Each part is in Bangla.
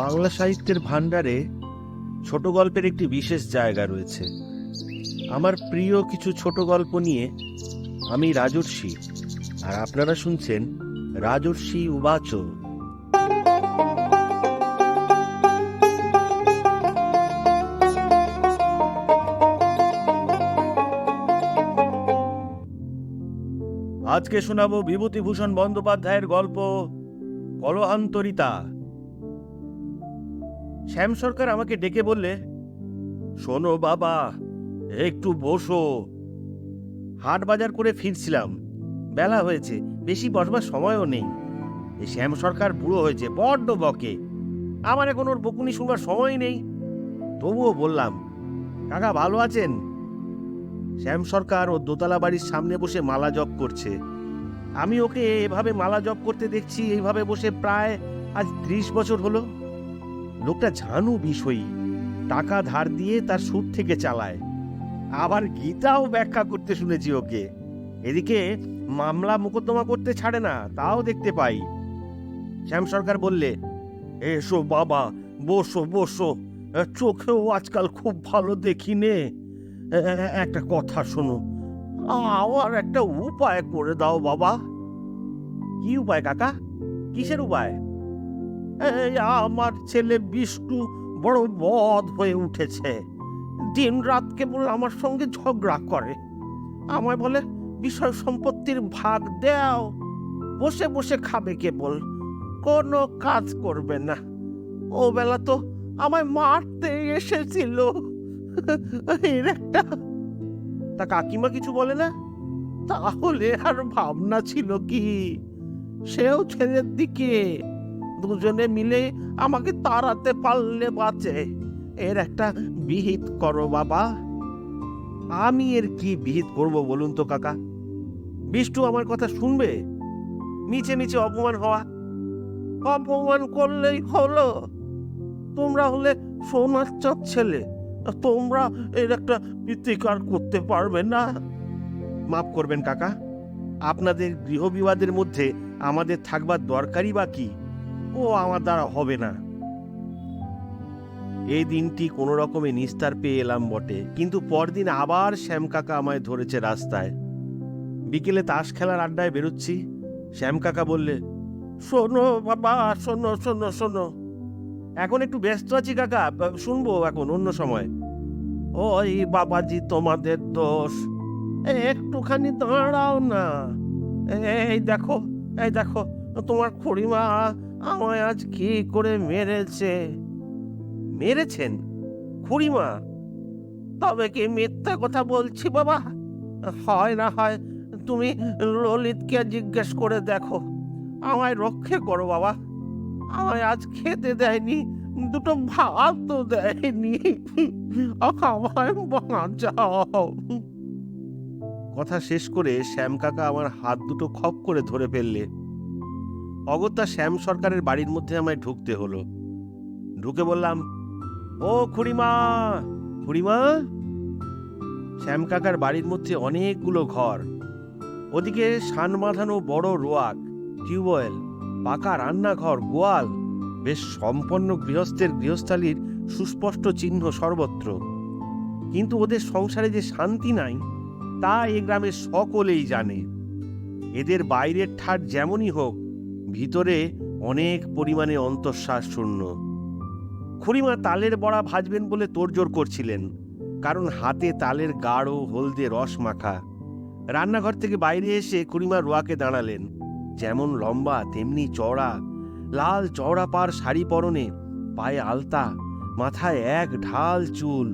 বাংলা সাহিত্যের ভাণ্ডারে ছোট গল্পের একটি বিশেষ জায়গা রয়েছে। আমার প্রিয় কিছু ছোট গল্প নিয়ে আমি রাজর্ষি, আর আপনারা শুনছেন রাজর্ষি উবাচ। আজকে শোনাবো বিভূতিভূষণ বন্দ্যোপাধ্যায়ের গল্প কলহান্তরিতা। শ্যাম সরকার আমাকে ডেকে বললে, শোনো বাবা, একটু বসো। হাট বাজার করে ফিরছিলাম, বেলা হয়েছে, বেশি বসবার সময়ও নেই। এই শ্যাম সরকার বুড়ো হয়েছে, বড্ড বকে। আমার এখন ওর বকুনি শুনবার সময় নেই। তবুও বললাম, কাকা ভালো আছেন? শ্যাম সরকার ও দোতলা বাড়ির সামনে বসে মালা জপ করছে। আমি ওকে এভাবে মালা জপ করতে দেখছি, এইভাবে বসে প্রায় আজ 30 বছর হলো। লোকটা ঝানু বিষয়ী, টাকা ধার দিয়ে তার সুদ থেকে চালায়। আবার গীতাও ব্যাখ্যা করতে শুনেছি ওকে। এদিকে মামলা মোকদ্দমা করতে ছাড়ে না, তাও দেখতে পাই। শ্যাম সরকার বললে, এসো বাবা, বসো বসো, চোখেও আজকাল খুব ভালো দেখি নে। একটা কথা শোনো, আমার একটা উপায় করে দাও বাবা। কি উপায় কাকা? কিসের উপায়? আমার ছেলে বিষ্ণু বড় বদ হয়ে উঠেছে। দিন রাত কেবল আমার সঙ্গে ঝগড়া করে। আমায় বলে বিষয় সম্পত্তির ভাগ দাও, বসে বসে খাবে কেবল, কোনো কাজ করবে না। ও বেলা তো আমায় মারতে এসেছিল। এর একটা তা কাকিমা কিছু বলে না? তাহলে আর ভাবনা ছিল কি, সেও ছেলের দিকে। দুজনে মিলে আমাকে তাড়াতে পারলে বাঁচে। এর একটা বিহিত করো বাবা। আমি এর কি বিহিত করব বলুন তো কাকা? বিষ্টু আমার কথা শুনবে? মিছে মিছে অপমান হওয়া। অপমান করলেই হলো? তোমরা হলে সোনার চাঁদ ছেলে, তোমরা এর একটা প্রতিকার করতে পারবে না? মাফ করবেন কাকা, আপনাদের গৃহবিবাদের মধ্যে আমাদের থাকবার দরকারই বা কি? ও আমার দ্বারা হবে না। এই দিনটি কোনো রকমে নিস্তার পেয়ে এলাম বটে, কিন্তু পরদিন আবার শ্যাম কাকা আমায় ধরেছে রাস্তায়। বিকেলে তাস খেলার আড্ডায় বেরোচ্ছি। শ্যাম কাকা বললে, শোনো বাবা, শোনো শোনো শোনো। এখন একটু ব্যস্ত আছি কাকা, শুনবো এখন অন্য সময়। ওই বাবাজি তোমাদের দোষ, একটুখানি দাঁড়াও না। এই দেখো, এই দেখো, তোমার খুড়িমা আমায় আজ কি করে মেরেছে। মেরেছেন? খুড়িমা? তবে কি মিথ্যা কথা বলছি বাবা? হয় না হয় তুমি ললিতকে জিজ্ঞেস করে দেখো। আমায় রক্ষে করো বাবা। আমায় আজ খেতে দেয়নি, দুটো ভাত তো দেয়নি। আমায় বাঁচাও। কথা শেষ করে শ্যাম কাকা আমার হাত দুটো খপ করে ধরে ফেললে। অগত্যা শ্যাম সরকারের বাড়ির মধ্যে আমায় ঢুকতে হলো। ঢুকে বললাম, ও খুড়িমা, খুড়িমা। শ্যাম কাকার বাড়ির মধ্যে অনেকগুলো ঘর। ওদিকে সান বাঁধানো বড় রোয়াক, টিউবওয়েল, পাকা রান্নাঘর, গোয়াল, বেশ সম্পন্ন গৃহস্থের গৃহস্থালির সুস্পষ্ট চিহ্ন সর্বত্র। কিন্তু ওদের সংসারে যে শান্তি নাই, তা এ গ্রামের সকলেই জানে। এদের বাইরের ঠাট যেমনই হোক, ভিতরে অনেক পরিমাণে অন্তঃশ্বাস শূন্য। খুড়িমা তালের বড়া ভাজবেন বলে তোড়জোড় করছিলেন, কারণ হাতে তালের গাঢ় হলদে রস মাখা। রান্নাঘর থেকে বাইরে এসে খুড়িমা রোয়াকে দাঁড়ালেন। যেমন লম্বা তেমনি চওড়া, লাল চওড়া পাড় শাড়ি পরনে, পায়ে আলতা, মাথায় এক ঢাল চুল।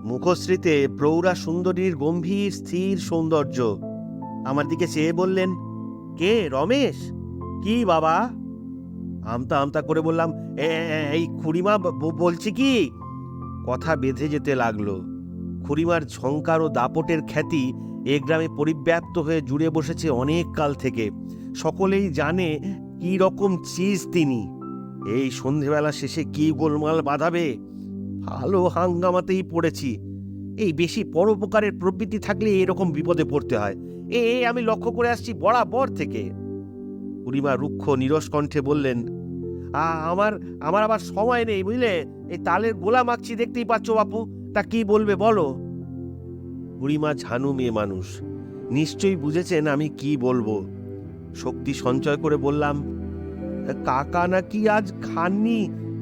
মুখশ্রীতে প্রৌঢ়া সুন্দরীর গম্ভীর স্থির সৌন্দর্য। আমার দিকে চেয়ে বললেন, কে রমেশ? কি বাবা? আমতা আমতা করে বললাম, এই খুড়িমা বলছি কি। কথা বেঁধে যেতে লাগলো। খুড়িমার ঝংকার ও দাপটের খ্যাতি এ গ্রামে পরিব্যাপ্ত হয়ে জুড়ে বসেছে অনেক কাল থেকে। সকলেই জানে কি রকম চিজ তিনি। এই সন্ধেবেলা শেষে কি গোলমাল বাঁধাবে। ভালো হাঙ্গামাতেই পড়েছি। এই বেশি পরোপকারের প্রবৃত্তি থাকলে এরকম বিপদে পড়তে হয়, আমি লক্ষ্য করে আসছি বরাবর থেকে। খুড়িমা রুক্ষ নিরস কণ্ঠে বললেন, আমার আমার আবার সময় নেই বুঝলে, এই তালের গোলা মাখছি দেখতেই পাচ্ছ বাপু, তা কি বলবে বলো। বুড়িমা ঝানু মেয়ে মানুষ, নিশ্চয়ই বুঝেছেন আমি কি বলবো। শক্তি সঞ্চয় করে বললাম, কাকা নাকি আজ খাননি,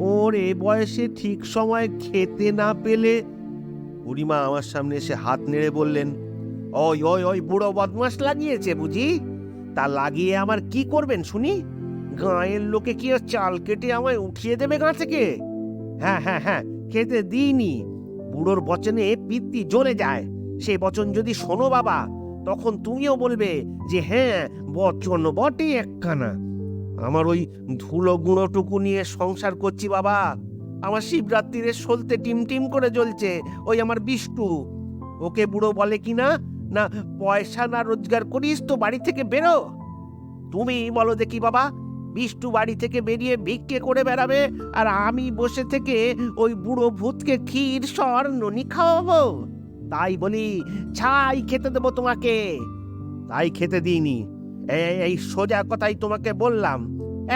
ওর এ বয়সে ঠিক সময় খেতে না পেলে। বুড়িমা আমার সামনে এসে হাত নেড়ে বললেন, ওই ওই ওই বুড়ো বদমাস লাগিয়েছে বুঝি, তা লাগিয়ে আমার কি করবেন শুনি? গাঁয়ের লোকে কি আর চাল কেটে আমায় উঠিয়ে দেবে গাঁ থেকে? হ্যাঁ হ্যাঁ হ্যাঁ, খেতে দিইনি। বুড়োর বচনে পিত্তি জ্বলে যায়, সে বচন যদি শোনো বাবা, তখন তুমিও বলবে যে হ্যাঁ, বচন বটে একখানা। আমার ওই ধুলো গুঁড়োটুকু নিয়ে সংসার করছি বাবা। আমার শিবরাত্রিরে সলতে টিম টিম করে জ্বলছে ওই আমার বিষ্টু। ওকে বুড়ো বলে কিনা, না পয়সা না রোজগার করিস তো বাড়ি থেকে বেরো। তুমি বলো দেখি বাবা, বিষ্টু বাড়ি থেকে বেরিয়ে ভিক্ষে করে বেড়াবে, আর আমি বসে থেকে ওই বুড়ো ভূতকে ক্ষীর সর ননি খাওয়াবো? তাই বলি ছাই খেতে দেবো তোমাকে। তাই খেতে দিইনি, এই সোজা কথাই তোমাকে বললাম।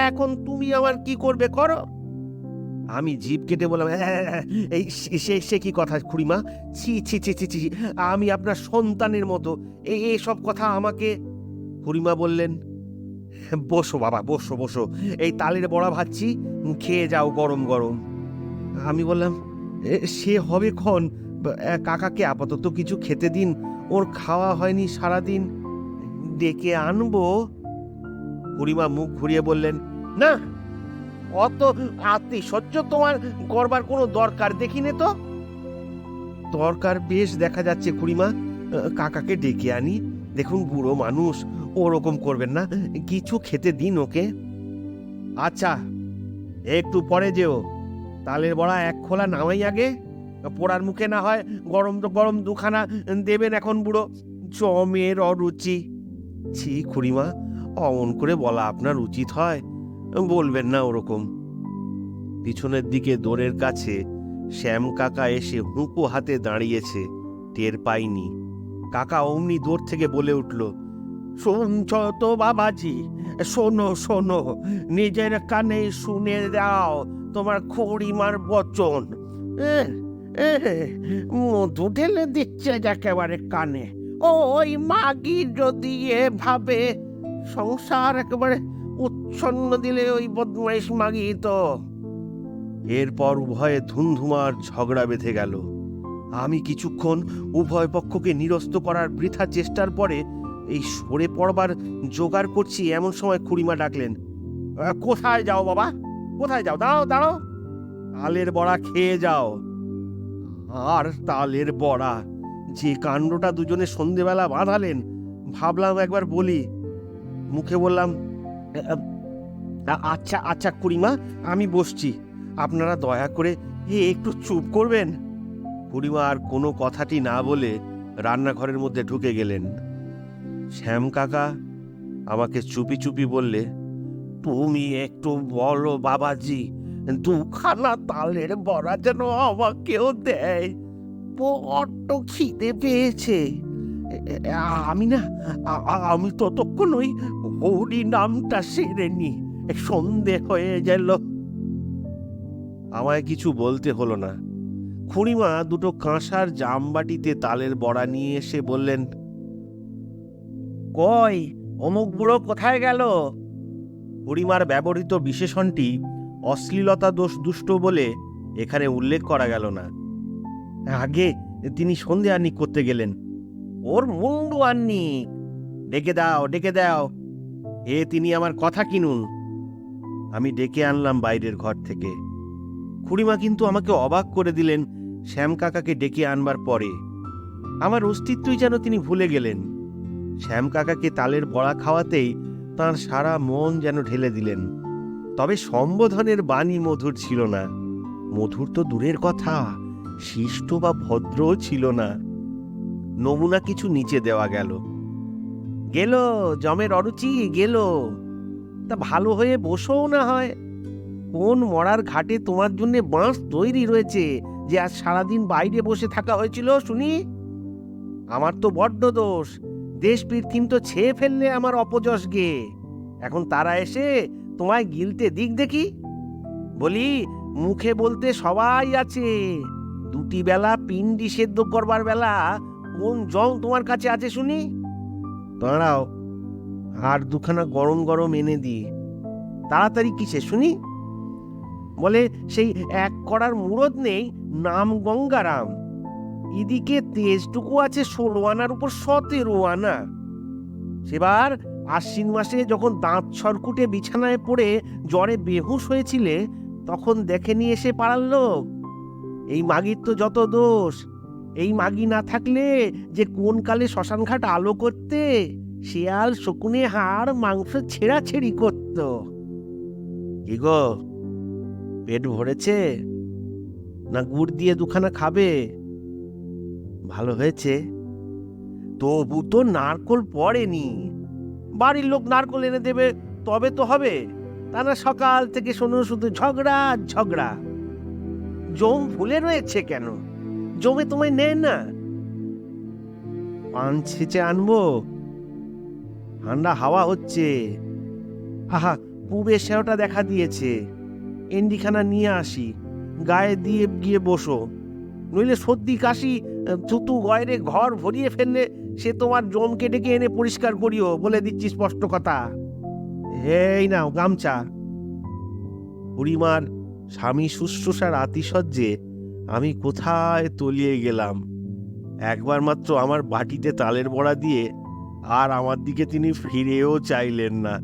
এখন তুমি আমার কি করবে করো। আমি জিভ কেটে বললাম, এই সে কি কথা খুড়িমা, ছি ছি ছি ছি ছি, আমি আপনার সন্তানের মতো এসব কথা আমাকে। খুড়িমা বললেন, বসো বাবা, বসো বসো, এই তালের বড়া ভাজছি, খেয়ে যাও গরম গরম। আমি বললাম, সে হবে ক্ষণ, কাকাকে আপাতত কিছু খেতে দিন, ওর খাওয়া হয়নি সারাদিন, ডেকে আনবো। খুড়িমা মুখ ঘুরিয়ে বললেন, না, অত আত্মীসহ্য তোমার করবার কোনো দরকার দেখিনি তো। দরকার বেশ দেখা যাচ্ছে খুড়িমা, কাকাকে ডেকে আনি। দেখুন বুড়ো মানুষ, ওরকম করবেন না, কিছু খেতে দিন ওকে। আচ্ছা, একটু পরে যেও, তালের বড়া এক খোলা নামাই আগে, পোড়ার মুখে না হয় গরম গরম দুখানা দেবেন এখন বুড়ো, জমের অরুচি। ছি খুড়িমা, অমন করে বলা আপনার উচিত হয়, বলবেন না ওরকম। পিছনের দিকে দোরের কাছে শ্যাম কাকা এসে হুঁকো হাতে দাঁড়িয়েছে, টের পাইনি। কাকা অমনি দূর থেকে বলে উঠল, শুনছ তো বাবাজি, শোনো শোনো, নিজের কানে শুনে দাও তোমার খুড়িমার বচন। মধু ঢেলে দিচ্ছে একেবারে কানে। ওই মাগি যদি এভাবে সংসার একেবারে উচ্ছন্ন দিলে, ওই বদমাইশ মাগি তো। এরপর উভয়ে ধুমধুমার ঝগড়া বেঁধে গেল। আমি কিছুক্ষণ উভয় পক্ষকে নিরস্ত করার বৃথা চেষ্টার পরে এই সরে পড়বার জোগাড় করছি, এমন সময় খুড়িমা ডাকলেন, কোথায় যাও বাবা, কোথায় যাও? দাঁড়াও দাঁড়াও, তালের বড়া খেয়ে যাও। আর তালের বড়া, যে কাণ্ডটা দুজনে সন্ধেবেলা বাঁধালেন, ভাবলাম একবার বলি। মুখে বললাম, আচ্ছা আচ্ছা খুড়িমা, আমি বসছি, আপনারা দয়া করে একটু চুপ করবেন। খুড়িমা আর কোনো কথাটি না বলে রান্নাঘরের মধ্যে ঢুকে গেলেন। শ্যাম কাকা আমাকে চুপি চুপি বললে, তুমি একটু বলো বাবাজি, দুখানা তালের বড়া যেন আমাকেও দেয়, বড্ড খিদে পেয়েছে। আমি না, আমি ততক্ষণ ওই হরি নামটা সেরে নি, সন্ধে হয়ে গেল। আমায় কিছু বলতে হলো না। খুড়িমা দুটো কাঁসার জামবাটিতে তালের বড়া নিয়ে এসে বললেন, কই অমুক বুড়ো কোথায় গেল? খুড়িমার ব্যবহৃত বিশেষণটি অশ্লীলতা দোষ দুষ্ট বলে এখানে উল্লেখ করা গেল না। আগে তিনি সন্ধে আহ্নিক করতে গেলেন। ওর মুন্ডু আহ্নিক, ডেকে দাও ডেকে দাও, তিনি আমার কথা কিনুন। আমি ডেকে আনলাম বাইরের ঘর থেকে। খুড়িমা কিন্তু আমাকে অবাক করে দিলেন শ্যাম কাকাকে ডেকে আনবার পরে। আমার অস্তিত্বই যেন তিনি ভুলে গেলেন। শ্যাম কাকাকে তালের বড়া খাওয়াতেই তাঁর সারা মন যেন ঢেলে দিলেন। তবে সম্বোধনের বাণী মধুর ছিল না। মধুর তো দূরের কথা, শিষ্ট বা ভদ্রও ছিল না। নমুনা কিছু নিচে দেওয়া গেল। গেল জমের অরুচি গেল, তা ভালো হয়ে বসোও না হয়। কোন মরার ঘাটে তোমার জন্য বাঁশ তৈরি রয়েছে যে আজ সারাদিন বাইরে বসে থাকা হয়েছিল শুনি? আমার তো বড্ড দোষ, দেশ পৃথিবী তো ছেয়ে ফেললে আমার অপযশ গে। এখন তারা এসে তোমায় গিলতে দিক দেখি। বলি, মুখে বলতে সবাই আছে, দুটি বেলা পিণ্ডি সেদ্ধ করবার বেলা কোন জং তোমার কাছে আছে শুনি? দাঁড়াও, আর দুখানা গরম গরম এনে দিয়ে। তাড়াতাড়ি কিসে শুনি? বলে, সেই এক করার মুরদ নেই, নাম গঙ্গারাম। এদিকে তেজটুকু আছে 16 আনার উপর 17 আনা। সেবার আশ্বিন মাসে যখন দাঁত ছরকুটে বিছানায় পড়ে জ্বরে বেহুশ হয়েছিলে, তখন দেখে নিয়ে এসে পাড়ার লোক। এই মাগির তো যত দোষ। এই মাগি না থাকলে যে কোন কালে শ্মশানঘাট আলো করতে, শিয়াল শকুনে হাড় মাংস ছেঁড়াছেড়ি করত। কি গো, পেট ভরেছে না গুড় দিয়ে দুখানা খাবে? ভালো হয়েছে। তবু তো নারকোল পড়েনি। বাড়ির লোক নারকোল এনে দেবে তবে তো হবে, তা না সকাল থেকে শোনো শুধু ঝগড়া আর ঝগড়া। জম ফুলে রয়েছে কেন? জমে তোমায় নেয় না? পান ছেঁচে আনবো? ঠান্ডা হাওয়া হচ্ছে। আহা, পুবের সেওটা দেখা দিয়েছে। এন্ডিখানা নিয়ে আসি, গায়ে দিয়ে গিয়ে বসো। নইলে সর্দি কাশি থুতু গয়রে ঘর ভরিয়ে ফেললে সে তোমার জমকে ডেকে এনে পরিষ্কার করিও, বলে দিচ্ছি স্পষ্ট কথা। এই নাও গামছা। বুড়িমার স্বামী শুশ্রূষার আতিশয্যে আমি কোথায় তলিয়ে গেলাম। একবার মাত্র আমার বাটিতে তালের বড়া দিয়ে আর আমার দিকে তিনি ফিরেও চাইলেন না।